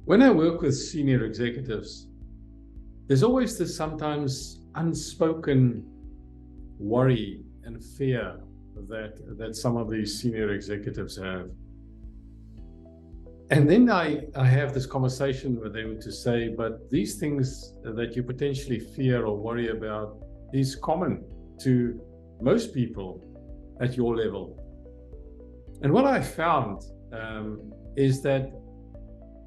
When I work with senior executives, there's always this sometimes unspoken worry and fear that some of these senior executives have. And then I have this conversation with them to say, but these things that you potentially fear or worry about is common to most people at your level. And what I found is that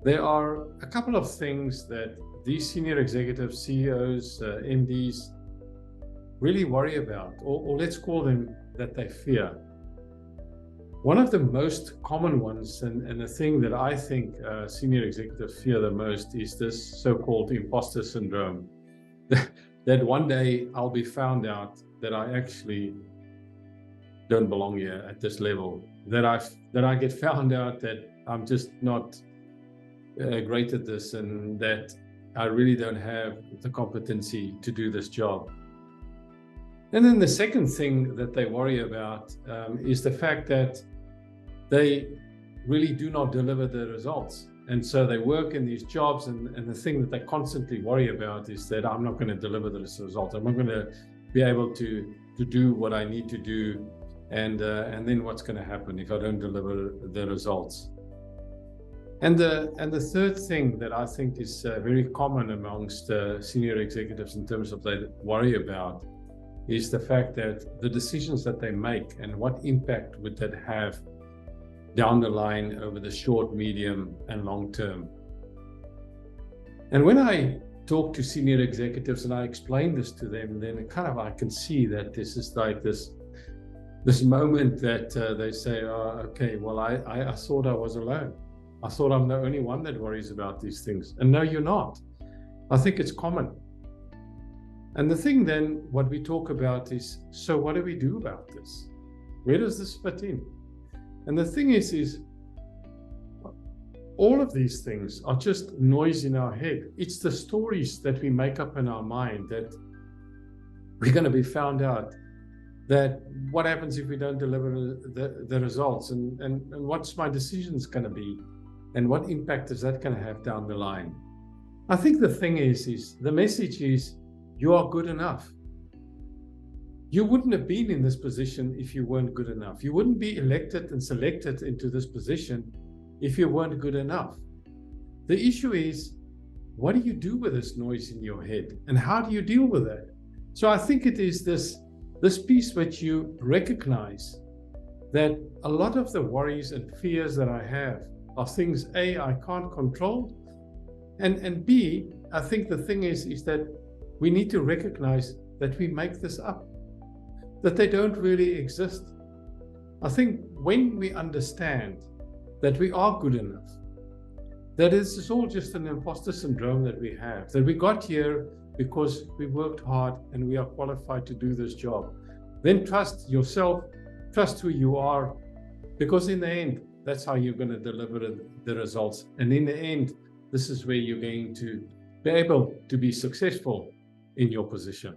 there are a couple of things that these senior executives, CEOs, MDs really worry about, or let's call them that they fear. One of the most common ones, and the thing that I think senior executives fear the most, is this so-called imposter syndrome. That one day I'll be found out that I actually don't belong here at this level, that I get found out that I'm just not great at this, and that I really don't have the competency to do this job. And then the second thing that they worry about is the fact that they really do not deliver the results. And so they work in these jobs, and the thing that they constantly worry about is that I'm not going to deliver this result. I'm not going to be able to do what I need to do. And then what's going to happen if I don't deliver the results? And the third thing that I think is very common amongst senior executives in terms of they worry about is the fact that the decisions that they make and what impact would that have down the line over the short, medium, and long term. And when I talk to senior executives and I explain this to them, then I can see that this is like this moment that they say, oh, okay, well, I thought I was alone. I thought I'm the only one that worries about these things. And no, you're not. I think it's common. And the thing then, what we talk about is, so what do we do about this? Where does this fit in? And the thing is all of these things are just noise in our head. It's the stories that we make up in our mind that we're going to be found out, that what happens if we don't deliver the results, and what's my decisions going to be, and what impact is that going to have down the line. I think the thing is the message is, you are good enough. You wouldn't have been in this position if you weren't good enough. You wouldn't be elected and selected into this position if you weren't good enough. The issue is, what do you do with this noise in your head, and how do you deal with that? So I think it is this piece which you recognize that a lot of the worries and fears that I have are things A, I can't control, and B, I think the thing is that we need to recognize that we make this up, that they don't really exist. I think when we understand that we are good enough, that it's all just an imposter syndrome that we have, that we got here because we worked hard and we are qualified to do this job, then trust yourself, trust who you are, because in the end, that's how you're going to deliver the results. And in the end, this is where you're going to be able to be successful in your position.